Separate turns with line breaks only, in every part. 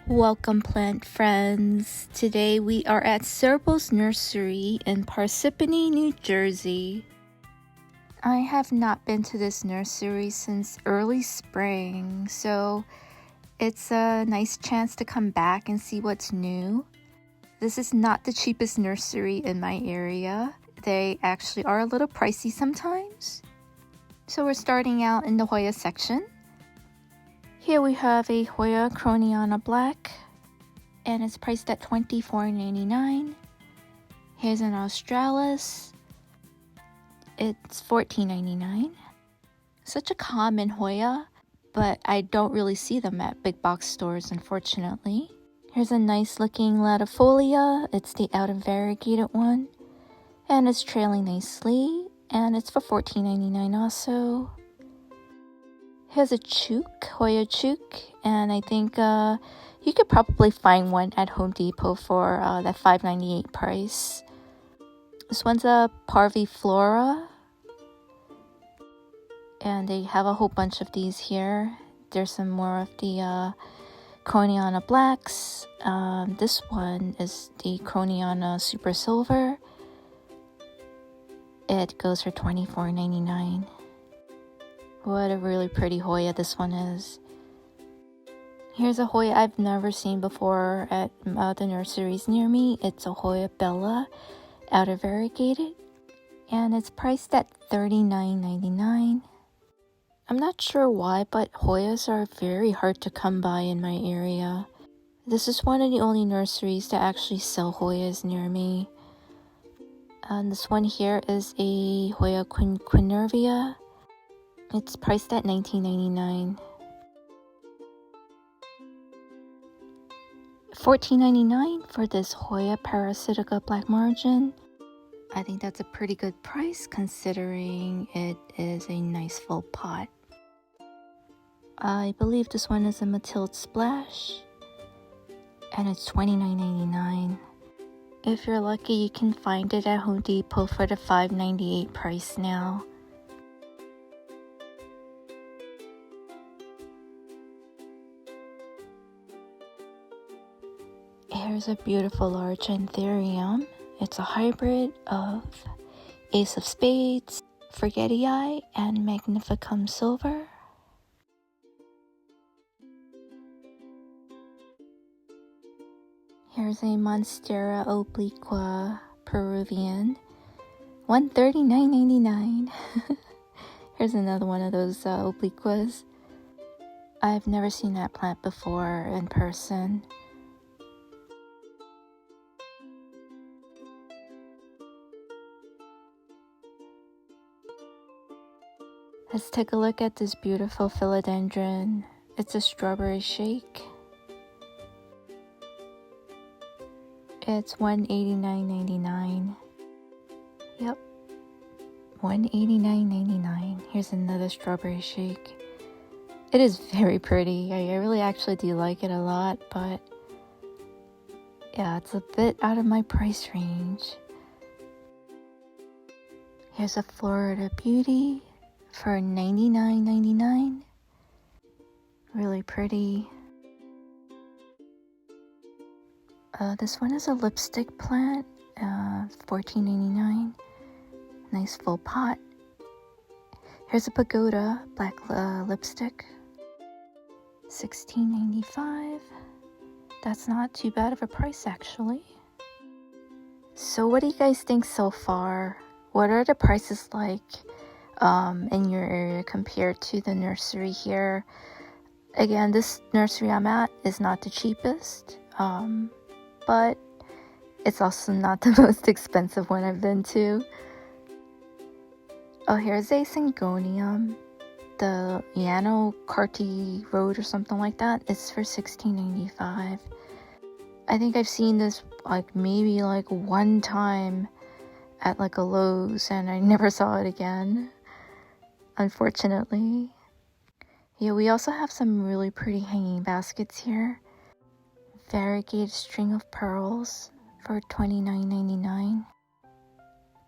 Welcome, plant friends. Today we are at Cerbo's nursery in Parsippany, New Jersey. I have not been to this nursery since early spring, so it's a nice chance to come back and see what's new. This is not the cheapest nursery in my area. They actually are a little pricey sometimes. So we're starting out in the Hoya section. Here we have a Hoya Croniana Black, and it's priced at $24.99. Here's an Australis. It's $14.99. Such a common Hoya, but I don't really see them at big box stores, unfortunately. Here's a nice looking Latifolia. It's the out of variegated one, and it's trailing nicely, and it's for $14.99 also. Here's a Chook, Hoya Chook, and I think you could probably find one at Home Depot for that $5.98 price. This one's a Parviflora, and they have a whole bunch of these here. There's some more of the Croniana Blacks. This one is the Croniana Super Silver. It goes for $24.99. What a really pretty Hoya this one is. Here's a Hoya I've never seen before at the nurseries near me. It's a Hoya Bella, out of variegated, and it's priced at $39.99. I'm not sure why, but Hoyas are very hard to come by in my area. This is one of the only nurseries that actually sell Hoyas near me. And this one here is a Hoya Quinervia. It's priced at $19.99. $14.99 for this Hoya Parasitica Black Margin. I think that's a pretty good price considering it is a nice full pot. I believe this one is a Matilde Splash, and it's $29.99. If you're lucky, you can find it at Home Depot for the $5.98 price now. Here's a beautiful large Anthurium. It's a hybrid of Ace of Spades, Forgetii, and Magnificum Silver. Here's a Monstera obliqua Peruvian, $139.99. Here's another one of those obliquas. I've never seen that plant before in person. Let's take a look at this beautiful philodendron. It's a strawberry shake. It's $189.99. Yep, $189.99. Here's another strawberry shake. It is very pretty. I really actually do like it a lot, but yeah, it's a bit out of my price range. Here's a Florida Beauty for $99.99. Really pretty. This one is a lipstick plant, $14.99. Nice full pot. Here's a Pagoda black lipstick, $16.95. That's not too bad of a price actually. So what do you guys think so far? What are the prices like in your area compared to the nursery here? Again, this nursery I'm at is not the cheapest, but it's also not the most expensive one I've been to. Oh, here's a Syngonium, the Yano Carty Road or something like that. It's for $16.95. I think I've seen this maybe one time at a Lowe's, and I never saw it again, unfortunately. Yeah, we also have some really pretty hanging baskets here. Variegated string of pearls for $29.99.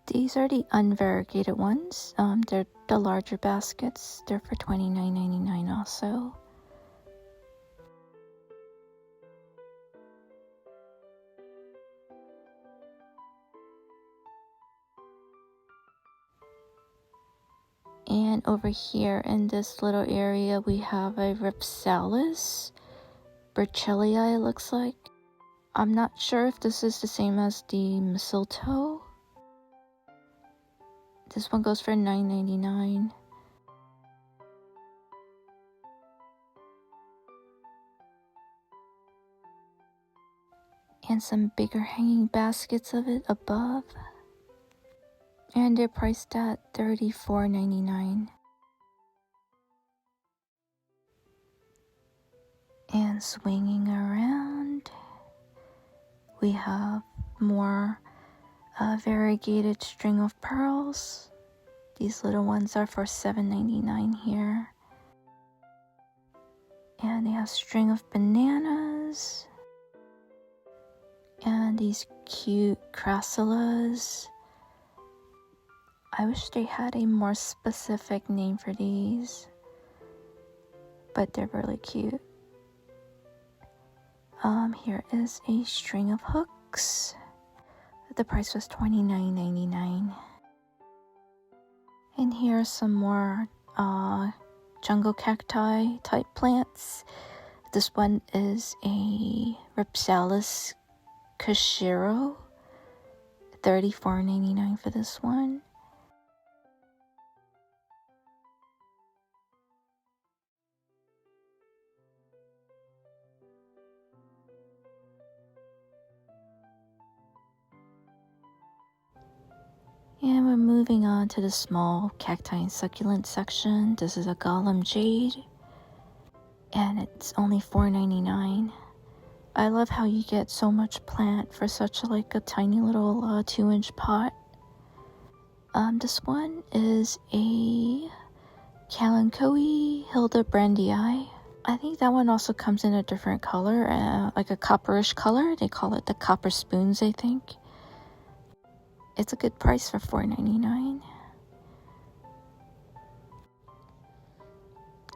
These are the unvariegated ones. They're the larger baskets. They're for $29.99 also. And over here in this little area, we have a Ripsalis Burchellii, it looks like. I'm not sure if this is the same as the mistletoe. This one goes for $9.99. And some bigger hanging baskets of it above. And they're priced at $34.99. And swinging around, we have more variegated string of pearls. These little ones are for $7.99 here. And they have string of bananas. And these cute crassulas. I wish they had a more specific name for these, but they're really cute. Here is a string of hooks. The price was $29.99. And here are some more jungle cacti type plants. This one is a Ripsalis Cashiro. $34.99 for this one. And we're moving on to the small cacti and succulent section. This is a Golem Jade, and it's only $4.99. I love how you get so much plant for such like a tiny little 2-inch pot. This one is a Kalanchoe Hildebrandii. I think that one also comes in a different color, like a copperish color. They call it the copper spoons, I think. It's a good price for $4.99.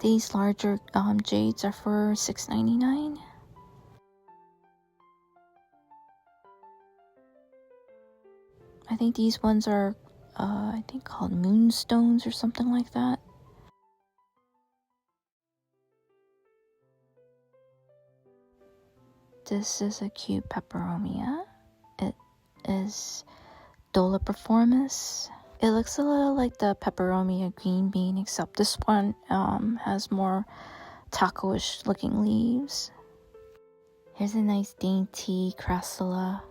These larger jades are for $6.99. I think these ones are, I think called moonstones or something like that. This is a cute peperomia. It is Doliperformis. It looks a little like the peperomia green bean, except this one has more taco-ish looking leaves. Here's a nice dainty crassula.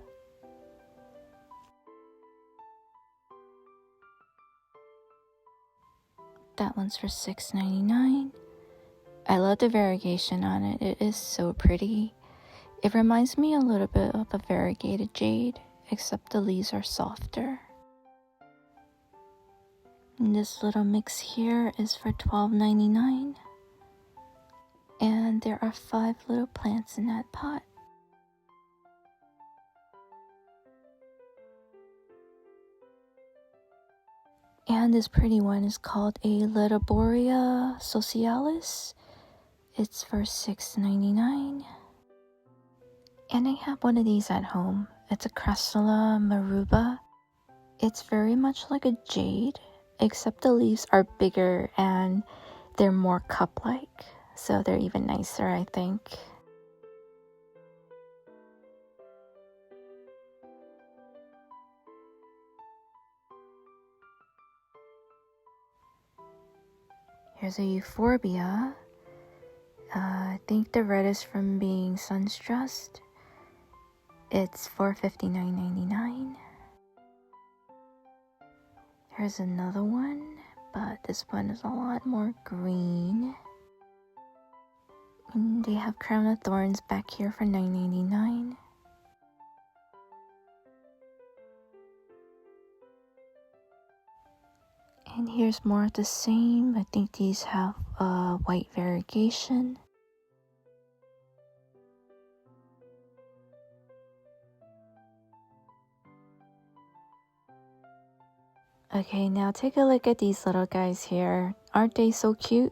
That one's for $6.99. I love the variegation on it. It is so pretty. It reminds me a little bit of a variegated jade, except the leaves are softer. And this little mix here is for $12.99. And there are 5 little plants in that pot. And this pretty one is called a Letoboria socialis. It's for $6.99. And I have one of these at home. It's a Crassula maruba. It's very much like a jade, except the leaves are bigger and they're more cup-like. So they're even nicer, I think. Here's a euphorbia. I think the red is from being sun-stressed. It's for $59.99. Here's another one, but this one is a lot more green. And they have crown of thorns back here for $9.99. And here's more of the same. I think these have white variegation. Okay, now take a look at these little guys here. Aren't they so cute?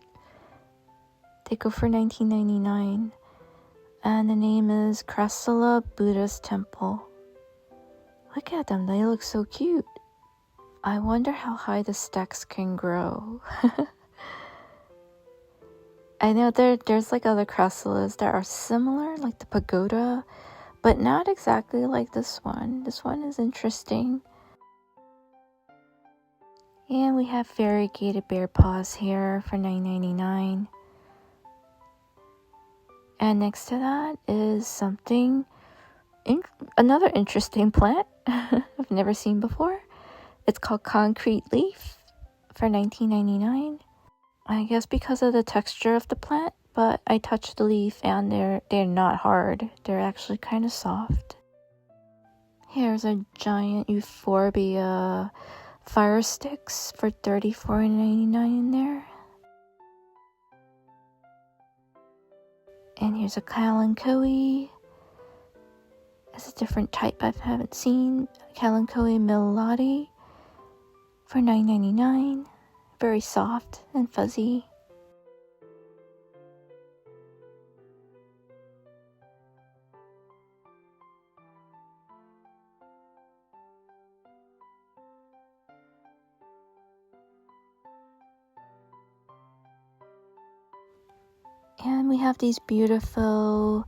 They go for $19.99. And the name is Crassula Buddha's Temple. Look at them, they look so cute. I wonder how high the stacks can grow. I know there's like other crassulas that are similar, like the pagoda, but not exactly like this one. This one is interesting. And we have variegated bear paws here for $9.99. And next to that is something, another interesting plant I've never seen before. It's called concrete leaf for $19.99. I guess because of the texture of the plant, but I touched the leaf and they're not hard. They're actually kind of soft. Here's a giant euphorbia fire sticks for $34.99 in there. And here's a kalanchoe. It's a different type I haven't seen. Kalanchoe melody for $9.99. Very soft and fuzzy. And we have these beautiful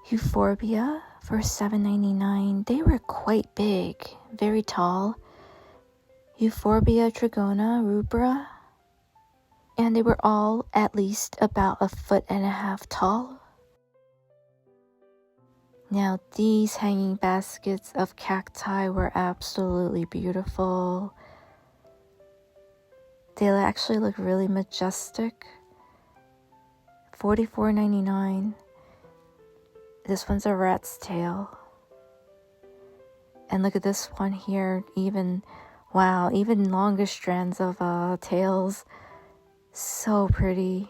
euphorbia for $7.99. They were quite big, very tall. Euphorbia trigona rubra. And they were all at least about 1.5 feet tall. Now these hanging baskets of cacti were absolutely beautiful. They actually look really majestic. $44.99. This one's a rat's tail. And look at this one here. Wow, even longer strands of tails. So pretty.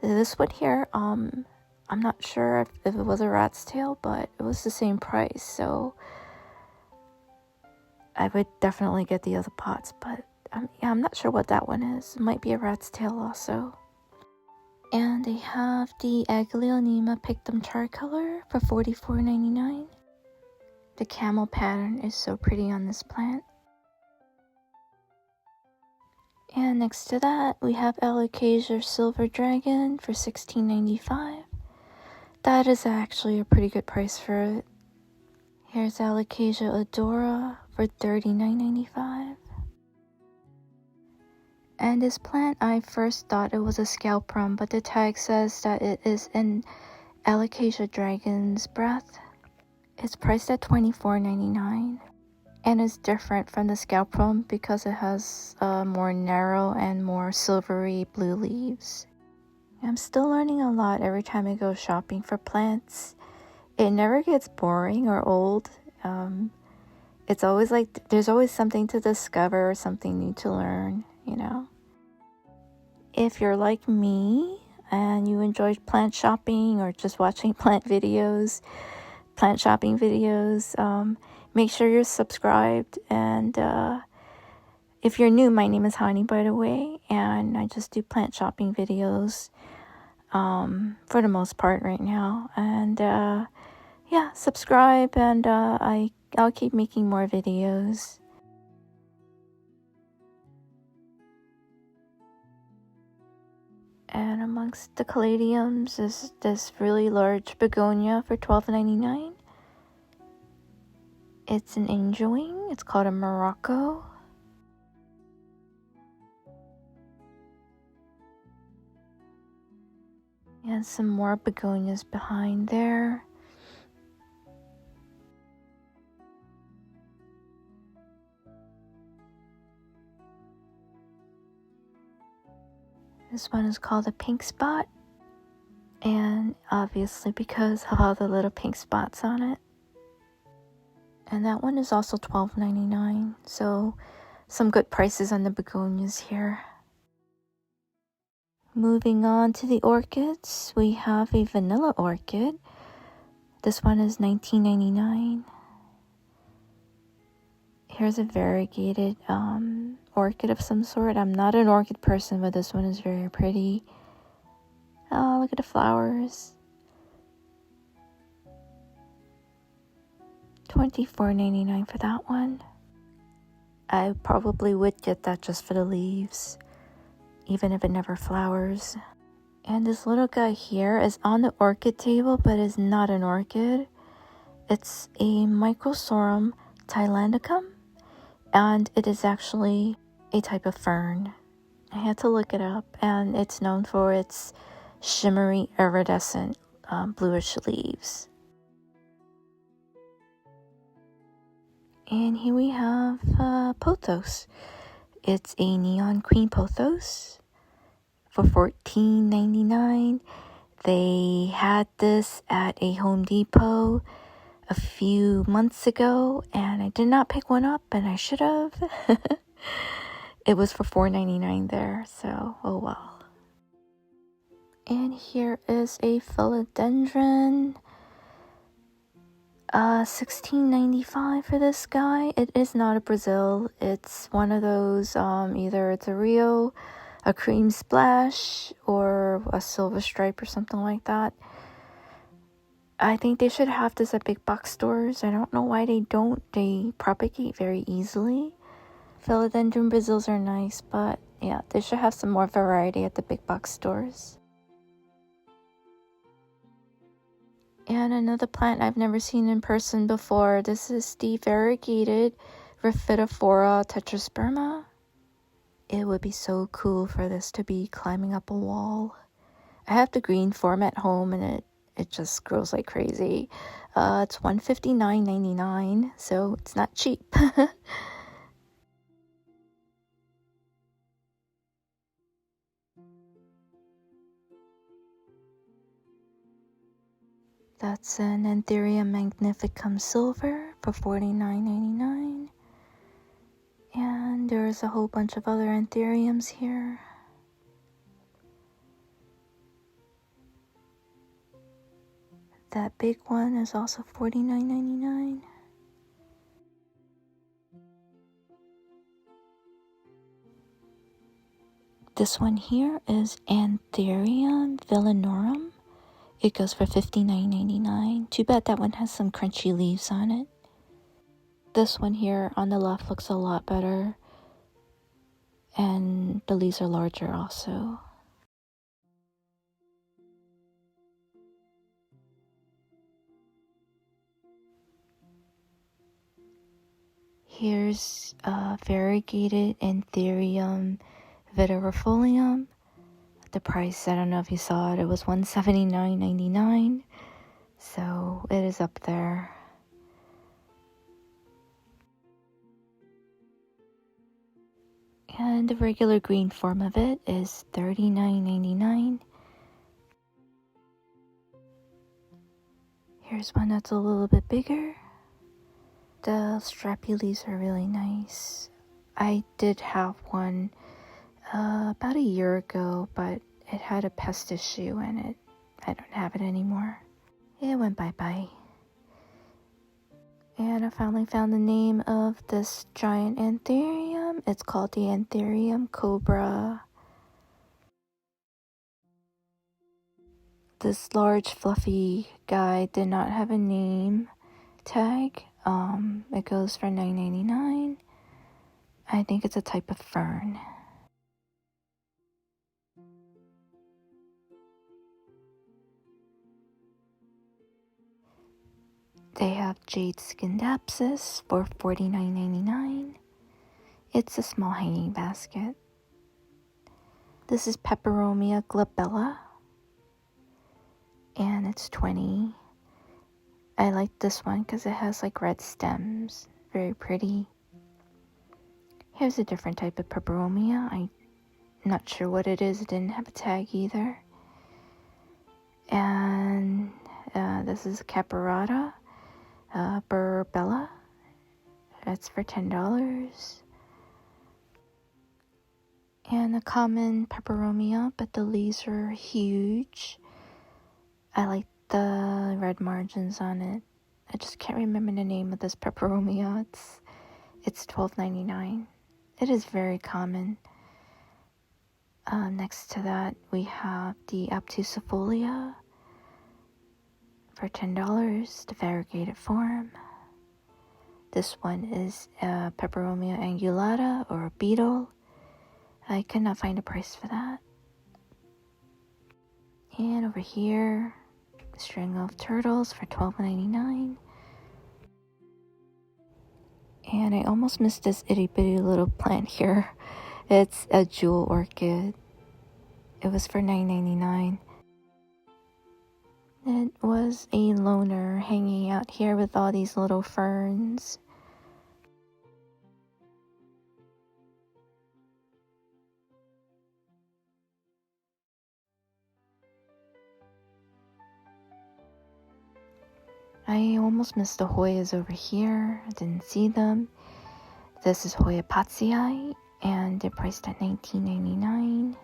This one here, I'm not sure if it was a rat's tail, but it was the same price. So I would definitely get the other pots, but I'm not sure what that one is. It might be a rat's tail also. And they have the Aglaonema pictum tricolor for $44.99. The camel pattern is so pretty on this plant. And next to that, we have Alocasia silver dragon for $16.95. That is actually a pretty good price for it. Here's Alocasia odora for $39.95. And this plant, I first thought it was a scalprum, but the tag says that it is an Alocasia dragon's breath. It's priced at $24.99. And it's different from the scalprum because it has more narrow and more silvery blue leaves. I'm still learning a lot every time I go shopping for plants. It never gets boring or old. It's always like there's always something to discover, something new to learn, you know. If you're like me and you enjoy plant shopping or just watching plant shopping videos, make sure you're subscribed. And if you're new, my name is Honey, by the way, and I just do plant shopping videos for the most part right now. And yeah, subscribe, and I'll keep making more videos. And amongst the caladiums is this really large begonia for $12.99. It's an angel wing. It's called a Morocco. And some more begonias behind there. This one is called a pink spot. And obviously because of all the little pink spots on it. And that one is also $12.99. So some good prices on the begonias here. Moving on to the orchids, we have a vanilla orchid. This one is $19.99. Here's a variegated orchid of some sort. I'm not an orchid person, but this one is very pretty. Oh, look at the flowers. $24.99 for that one. I probably would get that just for the leaves, even if it never flowers. And this little guy here is on the orchid table, but is not an orchid. It's a Microsorum thailandicum, and it is actually a type of fern. I had to look it up, and it's known for its shimmery iridescent bluish leaves. And here we have pothos. It's a neon queen pothos for $14.99. They had this at a Home Depot a few months ago, and I did not pick one up, and I should have. It was for $4.99 there, so oh well. And here is a philodendron. $16.95 for this guy. It is not a Brazil. It's one of those, either it's a Rio, a cream splash, or a silver stripe or something like that. I think they should have this at big box stores. I don't know why they don't. They propagate very easily. Philodendron Brazils are nice, but yeah, they should have some more variety at the big box stores. And another plant I've never seen in person before. This is the variegated Rhaphidophora tetrasperma. It would be so cool for this to be climbing up a wall. I have the green form at home, and it just grows like crazy. It's $159.99, so it's not cheap. That's an Anthurium magnificum silver for $49.99. And there's a whole bunch of other anthuriums here. That big one is also $49.99. This one here is Anthurium villanorum. It goes for $59.99. Too bad that one has some crunchy leaves on it. This one here on the left looks a lot better, and the leaves are larger also. Here's variegated Anthurium vitirifolium. The price, I don't know if you saw it, it was $179.99, so it is up there. And the regular green form of it is $39.99. Here's one that's a little bit bigger. The strappy leaves are really nice. I did have one about a year ago, but it had a pest issue in it. I don't have it anymore. It went bye-bye. And I finally found the name of this giant anthurium. It's called the Anthurium cobra. This large fluffy guy did not have a name tag. It goes for $9.99. I think it's a type of fern. They have jade scindapsus for $49.99. It's a small hanging basket. This is Peperomia glabella, and it's $20. I like this one because it has like red stems. Very pretty. Here's a different type of Peperomia. I'm not sure what it is. It didn't have a tag either. And this is Caparata burbella. That's for $10. And a common Peperomia, but the leaves are huge. I like the red margins on it. I just can't remember the name of this Peperomia. It's $12.99. It is very common. Next to that, we have the obtusifolia for $10, the variegated form. This one is Peperomia angulata or beetle. I could not find a price for that. And over here, a string of turtles for $12.99. And I almost missed this itty bitty little plant here. It's a jewel orchid. It was for $9.99. It was a loner hanging out here with all these little ferns. I almost missed the Hoyas over here. I didn't see them. This is Hoya Patsii, and they're priced at $19.99.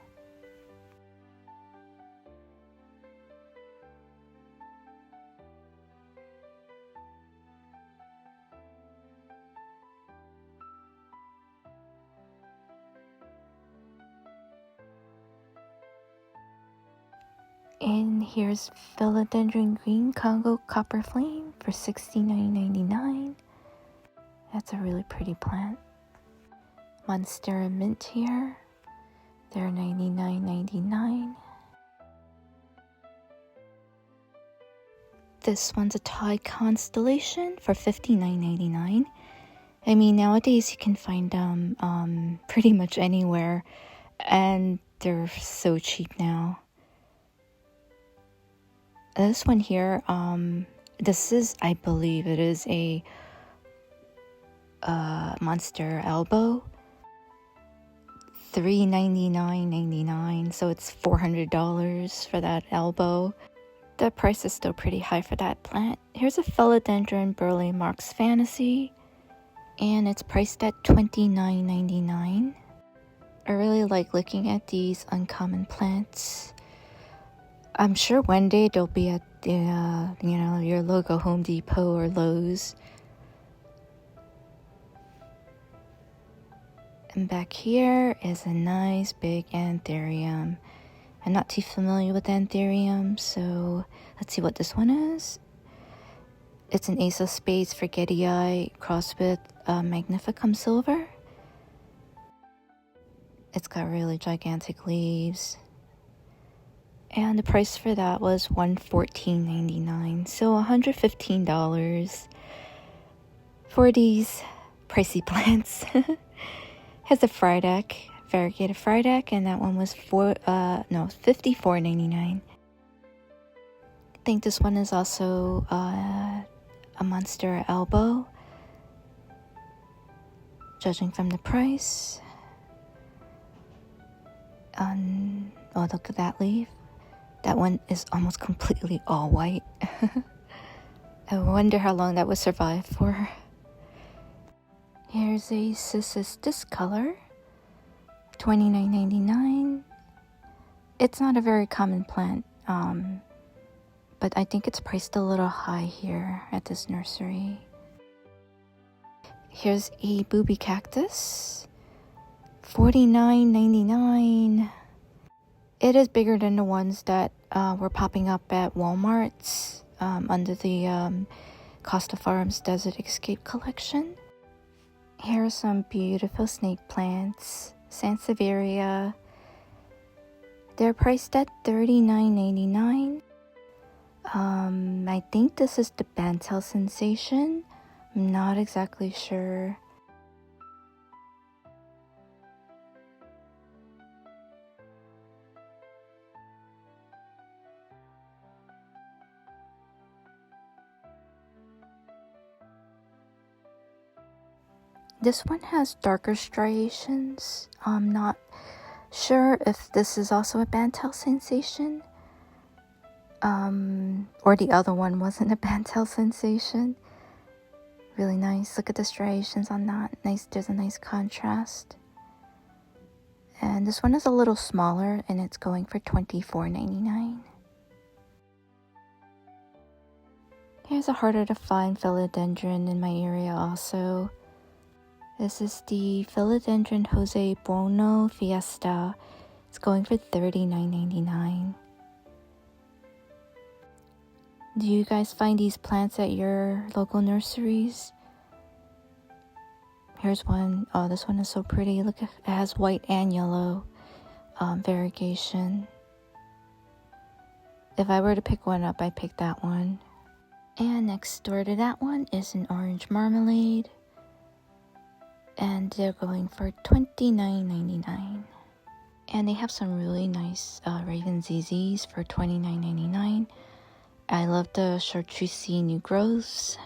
And here's Philodendron Green Congo Copper Flame for $69.99. That's a really pretty plant. Monstera Mint here. They're $99.99. This one's a Thai constellation for $59.99. I mean, nowadays you can find them pretty much anywhere, and they're so cheap now. This one here, this is, I believe it is a monster elbow. $399.99, so it's $400 for that elbow. The price is still pretty high for that plant. Here's a Philodendron Burley Marks Fantasy, and it's priced at $29.99. I really like looking at these uncommon plants. I'm sure one day they'll be at the, your local Home Depot or Lowe's. And back here is a nice big anthurium. I'm not too familiar with anthurium, so let's see what this one is. It's an Ace of Spades Forgetii crossed with Magnificum Silver. It's got really gigantic leaves. And the price for that was $114.99, so $115 for these pricey plants. Has a Frydek, variegated Frydek, and that one was $54.99. I think this one is also a Monstera Elbow, judging from the price. Oh, look at that leaf. That one is almost completely all white. I wonder how long that would survive for. Here's a Cissus Discolor, $29.99. It's not a very common plant, but I think it's priced a little high here at this nursery. Here's a Booby Cactus, $49.99. It is bigger than the ones that were popping up at Walmart's under the Costa Farms Desert Escape collection. Here are some beautiful snake plants, Sansevieria. They're priced at $39.99. I think this is the Bantel Sensation. I'm not exactly sure. This one has darker striations. I'm not sure if this is also a Bantel Sensation. Or the other one wasn't a Bantel Sensation. Really nice. Look at the striations on that. Nice. There's a nice contrast. And this one is a little smaller, and it's going for $24.99. Here's a harder to find philodendron in my area also. This is the Philodendron Jose Bono Fiesta. It's going for $39.99. Do you guys find these plants at your local nurseries? Here's one. Oh, this one is so pretty. Look, it has white and yellow variegation. If I were to pick one up, I'd pick that one. And next door to that one is an orange marmalade. And they're going for $29.99. And they have some really nice Raven ZZs for $29.99. I love the Chartreuse new growths.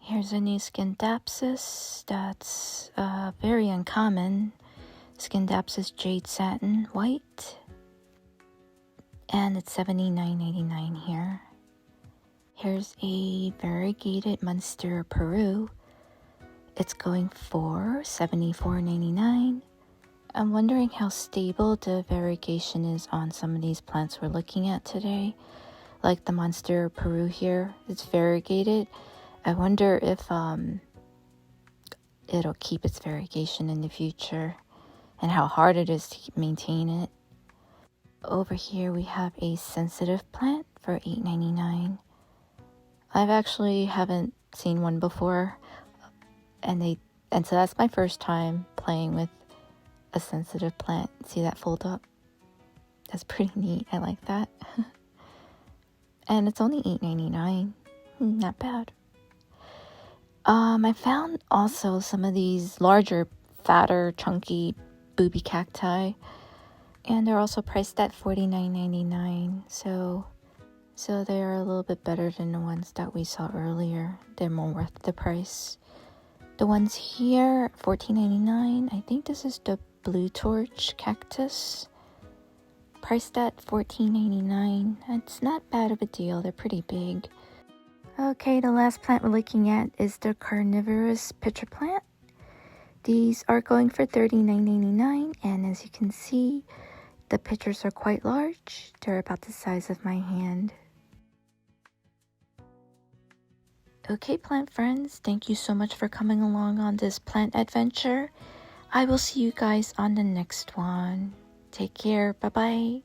Here's a new Scindapsus that's very uncommon. Scindapsus Jade Satin White. And it's $79.99 here. Here's a variegated Monstera Peru. It's going for $74.99. I'm wondering how stable the variegation is on some of these plants we're looking at today. Like the Monstera Peru here, it's variegated. I wonder if it'll keep its variegation in the future and how hard it is to maintain it. Over here we have a sensitive plant for $8.99. I've actually haven't seen one before, and so that's my first time playing with a sensitive plant. See that fold up? That's pretty neat. I like that. And it's only $8.99. Not bad. I found also some of these larger, fatter, chunky booby cacti, and they're also priced at $49.99. So they are a little bit better than the ones that we saw earlier. They're more worth the price. The ones here, $14.99. I think this is the Blue Torch Cactus. Priced at $14.99. It's not bad of a deal. They're pretty big. Okay, the last plant we're looking at is the Carnivorous Pitcher Plant. These are going for $39.99, and as you can see, the pitchers are quite large. They're about the size of my hand. Okay, plant friends, thank you so much for coming along on this plant adventure. I will see you guys on the next one. Take care. Bye-bye.